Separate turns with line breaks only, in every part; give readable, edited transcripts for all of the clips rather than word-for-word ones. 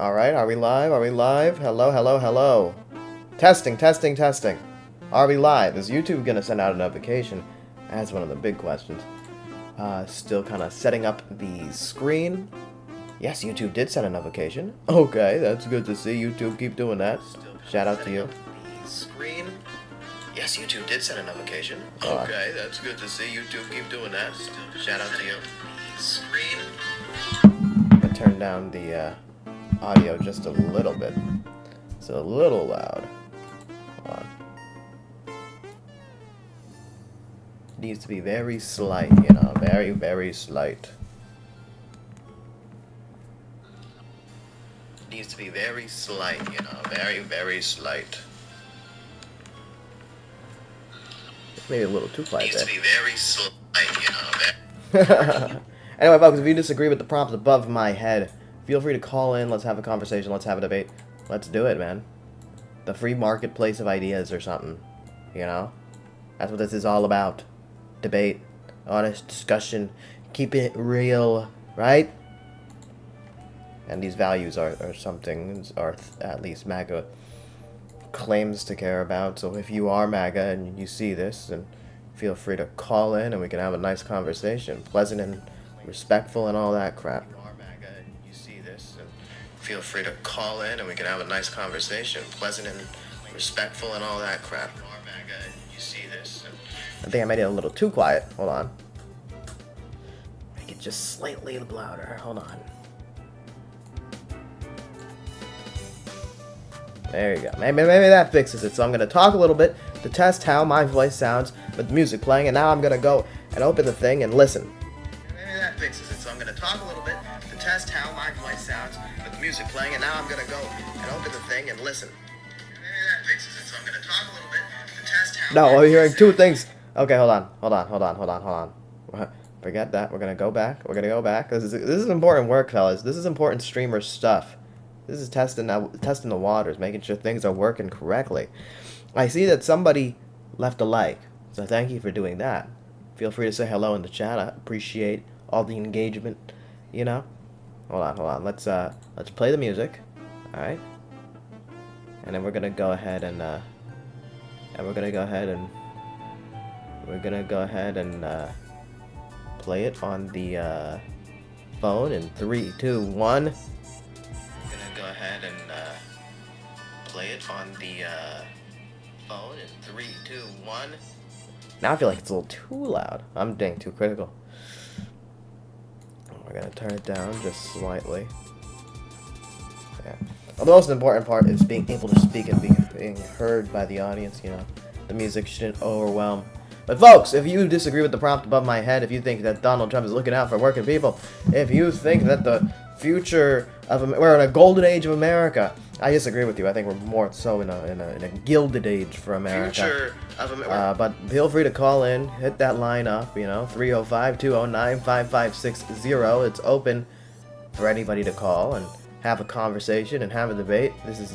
All right, are we live? Are we live? Hello, hello, hello. Testing, testing, testing. Are we live? Is YouTube gonna send out a notification? That's one of the big questions. Still kind of setting up the screen. Yes, YouTube did send a notification. Okay, that's good to see. YouTube, keep doing that. Shout out to you. The screen. Yes, YouTube did send a notification. Okay, that's good to see. YouTube, keep doing that. Shout out to you. The screen. I'm gonna turn down the audio just a little bit. It's a little loud. Hold on. It needs to be very slight, you know, very, very slight. It needs to be very slight, you know, very, very slight. Maybe a little too quiet there. Needs to be very slight, you know. Anyway, folks, if you disagree with the prompts above my head, feel free to call in. Let's have a conversation. Let's have a debate. Let's do it, man. The free marketplace of ideas or something, you know? That's what this is all about. Debate, honest discussion, keep it real, right? And these values are something, or at least MAGA claims to care about. So if you are MAGA and you see this, then feel free to call in and we can have a nice conversation. Pleasant and respectful and all that crap. If you are MAGA and you see this, then feel free to call in and we can have a nice conversation. Pleasant and respectful and all that crap. If you are MAGA and you see this, then I think I made it a little too quiet. Hold on. Make it just slightly louder. Hold on. There you go. Maybe that fixes it. So I'm going to talk a little bit to test how my voice sounds with the music playing. And now I'm going to go and open the thing and listen. Maybe that fixes it. So I'm going to talk a little bit to test how my voice sounds with the music playing. And now I'm going to go and open the thing and listen. Maybe that fixes it. So I'm going to talk a little bit to test how No, I'm hearing two things. Okay, hold on. Forget that. We're going to go back. This is important work, fellas. This is important streamer stuff. This is testing the waters, making sure things are working correctly. I see that somebody left a like, so thank you for doing that. Feel free to say hello in the chat. I appreciate all the engagement, you know. Hold on. Let's play the music. All right. And then we're going to go ahead and play it on the phone in 3, 2, 1. Go ahead and play it on the phone in 3, 2, 1. Now I feel like it's a little too loud. I'm being too critical. We're gonna turn it down just slightly. Yeah. Well, the most important part is being able to speak and being heard by the audience. You know, the music shouldn't overwhelm. But folks, if you disagree with the prompt above my head, if you think that Donald Trump is looking out for working people, if you think that the future of we're in a golden age of America, I disagree with you. I think we're more so in a gilded age for America. Future of America. But feel free to call in, hit that line up, you know, 305-209-5560. It's open for anybody to call and have a conversation and have a debate. This is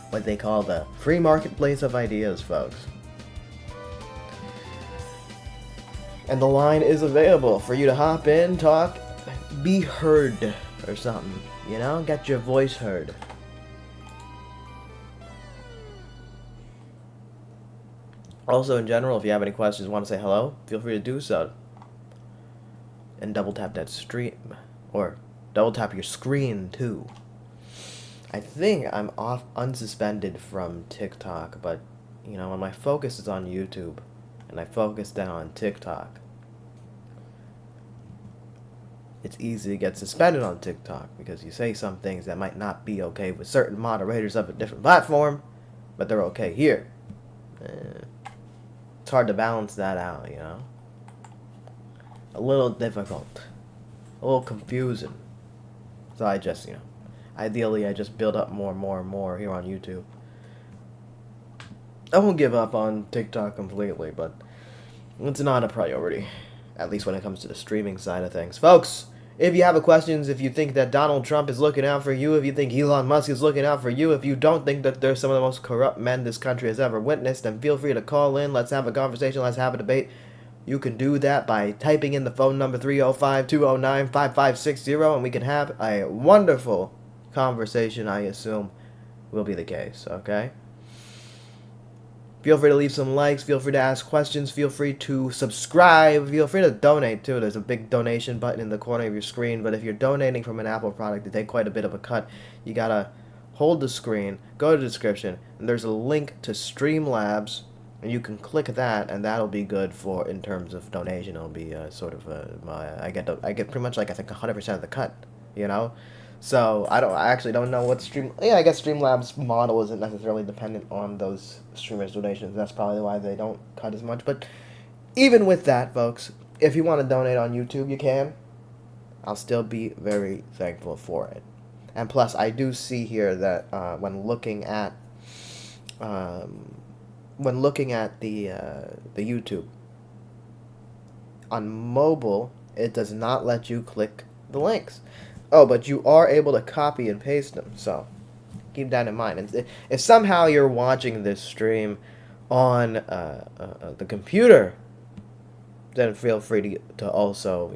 what they call the free marketplace of ideas, folks. And the line is available for you to hop in, talk, be heard, or something. You know, get your voice heard. Also, in general, if you have any questions, want to say hello, feel free to do so. And double tap that stream, or double tap your screen too. I think I'm off unsuspended from TikTok, but you know, when my focus is on YouTube, and I focus down on TikTok, it's easy to get suspended on TikTok because you say some things that might not be okay with certain moderators of a different platform, but they're okay here. It's hard to balance that out, you know. A little difficult, a little confusing. So I just, you know, ideally I just build up more and more here on YouTube. I won't give up on TikTok completely, but it's not a priority, at least when it comes to the streaming side of things. Folks, if you have questions, if you think that Donald Trump is looking out for you, if you think Elon Musk is looking out for you, if you don't think that they're some of the most corrupt men this country has ever witnessed, then feel free to call in. Let's have a conversation. Let's have a debate. You can do that by typing in the phone number 305-209-5560, and we can have a wonderful conversation, I assume, will be the case, okay? Feel free to leave some likes, feel free to ask questions, feel free to subscribe, feel free to donate too. There's a big donation button in the corner of your screen, but if you're donating from an Apple product, they take quite a bit of a cut. You gotta hold the screen, go to the description, and there's a link to Streamlabs, and you can click that, and that'll be good for, in terms of donation. It'll be I get pretty much like, I think, 100% of the cut, you know? So I actually don't know what I guess Streamlabs model isn't necessarily dependent on those streamers' donations. That's probably why they don't cut as much. But even with that, folks, if you want to donate on YouTube, you can. I'll still be very thankful for it. And plus, I do see here that when looking at the YouTube on mobile, it does not let you click the links. Oh, but you are able to copy and paste them, so keep that in mind. And if somehow you're watching this stream on the computer, then feel free to also,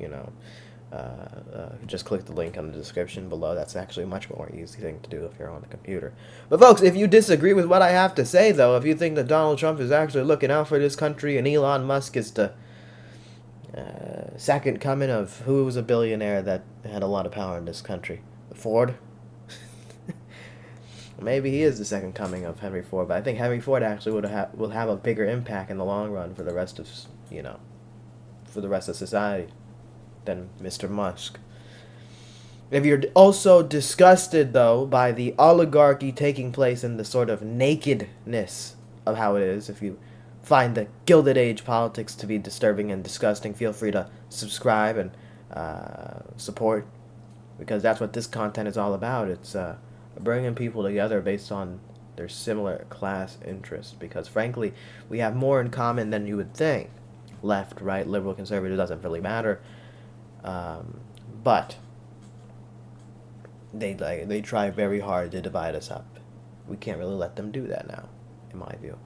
just click the link on the description below. That's actually a much more easy thing to do if you're on the computer. But folks, if you disagree with what I have to say, though, if you think that Donald Trump is actually looking out for this country and Elon Musk is the second coming of who was a billionaire that had a lot of power in this country? Ford? Maybe he is the second coming of Henry Ford, but I think Henry Ford actually will have a bigger impact in the long run for the rest of, society than Mr. Musk. If you're also disgusted, though, by the oligarchy taking place in the sort of nakedness of how it is, if you find the Gilded Age politics to be disturbing and disgusting, feel free to subscribe and support, because that's what this content is all about. It's bringing people together based on their similar class interests, because frankly, we have more in common than you would think. Left, right, liberal, conservative, doesn't really matter. But they try very hard to divide us up. We can't really let them do that now, in my view.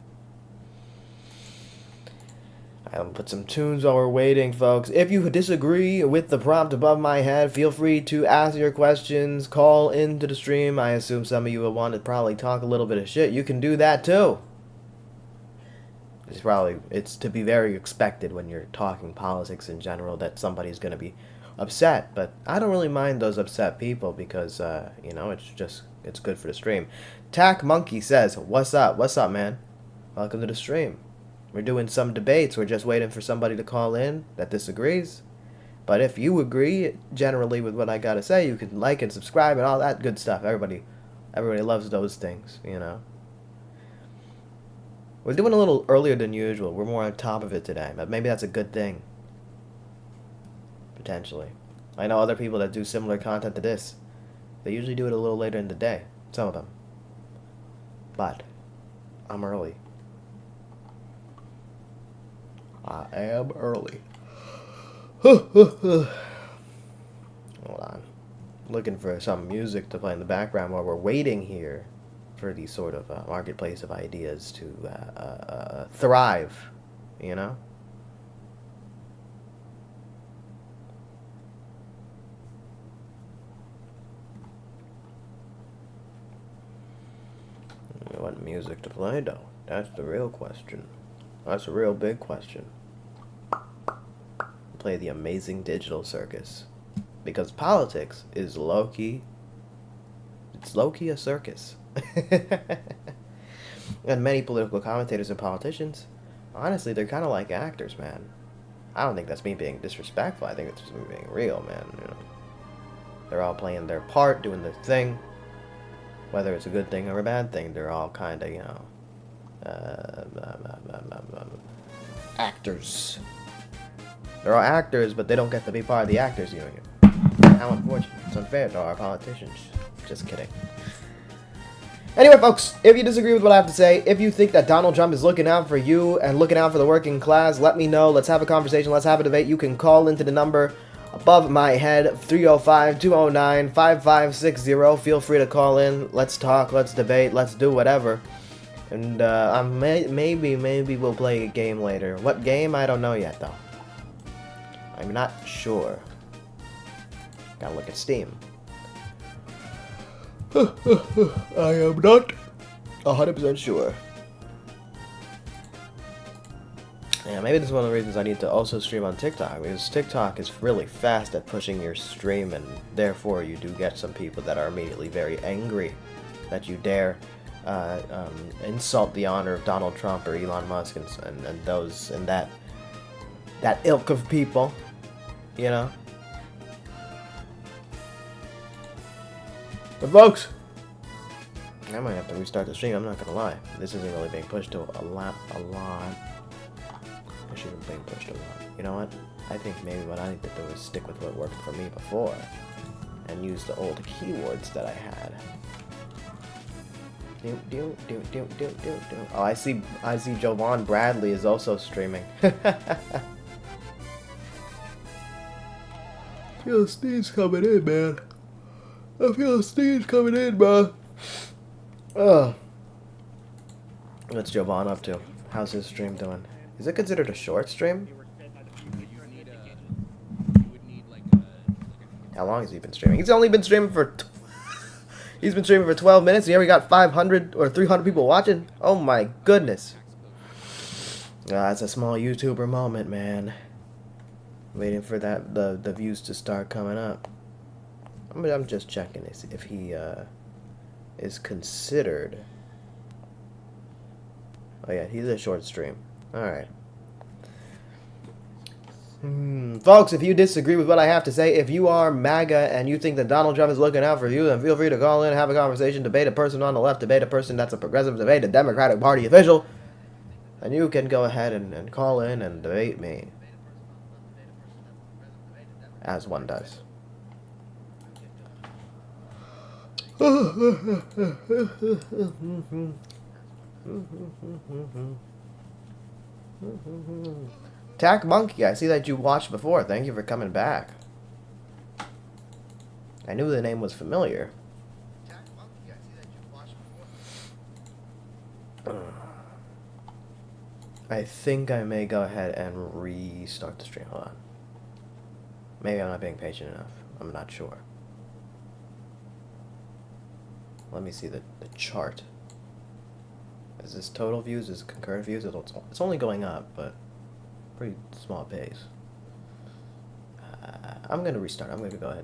I'll put some tunes while we're waiting, folks. If you disagree with the prompt above my head, feel free to ask your questions, call into the stream. I assume some of you will want to probably talk a little bit of shit. You can do that too. It's to be very expected when you're talking politics in general that somebody's going to be upset, but I don't really mind those upset people because, it's good for the stream. Tack Monkey says, what's up, man? Welcome to the stream. We're doing some debates. We're just waiting for somebody to call in that disagrees. But if you agree generally with what I gotta say, you can like and subscribe and all that good stuff. Everybody loves those things, We're doing a little earlier than usual. We're more on top of it today, but maybe that's a good thing. Potentially. I know other people that do similar content to this. They usually do it a little later in the day. Some of them. But I'm early. I am early. Hold on. Looking for some music to play in the background while we're waiting here for the sort of marketplace of ideas to thrive, What music to play, though? That's the real question. That's a real big question. Play the Amazing Digital Circus. Because politics is low-key. It's low-key a circus. And many political commentators and politicians, honestly, they're kind of like actors, man. I don't think that's me being disrespectful. I think it's just me being real, man. They're all playing their part, doing their thing. Whether it's a good thing or a bad thing, they're all kind of, actors. They're all actors, but they don't get to be part of the actors union. How unfortunate. It's unfair to our politicians. Just kidding. Anyway, folks, if you disagree with what I have to say, if you think that Donald Trump is looking out for you and looking out for the working class, let me know. Let's have a conversation. Let's have a debate. You can call into the number above my head, 305-209-5560. Feel free to call in. Let's talk. Let's debate. Let's do whatever. And maybe we'll play a game later. What game? I don't know yet, though. I'm not sure. Gotta look at Steam. I am not 100% sure. Yeah, maybe this is one of the reasons I need to also stream on TikTok, because TikTok is really fast at pushing your stream, and therefore you do get some people that are immediately very angry that you dare insult the honor of Donald Trump or Elon Musk and those and that ilk of people, you know. But folks, I might have to restart the stream. I'm not gonna lie, this isn't really being pushed to a lot. It should have been pushed a lot. You know what? I think maybe what I need to do is stick with what worked for me before and use the old keywords that I had. Oh, I see Jovan Bradley is also streaming. Feel a sneeze coming in, man. I feel a sneeze coming in, man. Ugh. What's Jovan up to? How's his stream doing? Is it considered a short stream? How long has he been streaming? He's only been streaming for... He's been streaming for 12 minutes and he already got 500 or 300 people watching? Oh my goodness. That's a small YouTuber moment, man. Waiting for the views to start coming up. I'm just checking if he is considered... Oh yeah, he's a short stream. Alright. Folks, if you disagree with what I have to say, if you are MAGA and you think that Donald Trump is looking out for you, then feel free to call in, have a conversation, debate a person on the left, debate a person that's a progressive, debate a Democratic Party official, and you can go ahead and call in and debate me. As one does. Tack Monkey, I see that you watched before. Thank you for coming back. I knew the name was familiar. I think I may go ahead and restart the stream. Hold on. Maybe I'm not being patient enough. I'm not sure. Let me see the chart. Is this total views? Is it concurrent views? It's only going up, but pretty small pace. I'm going to restart. I'm going to go ahead and do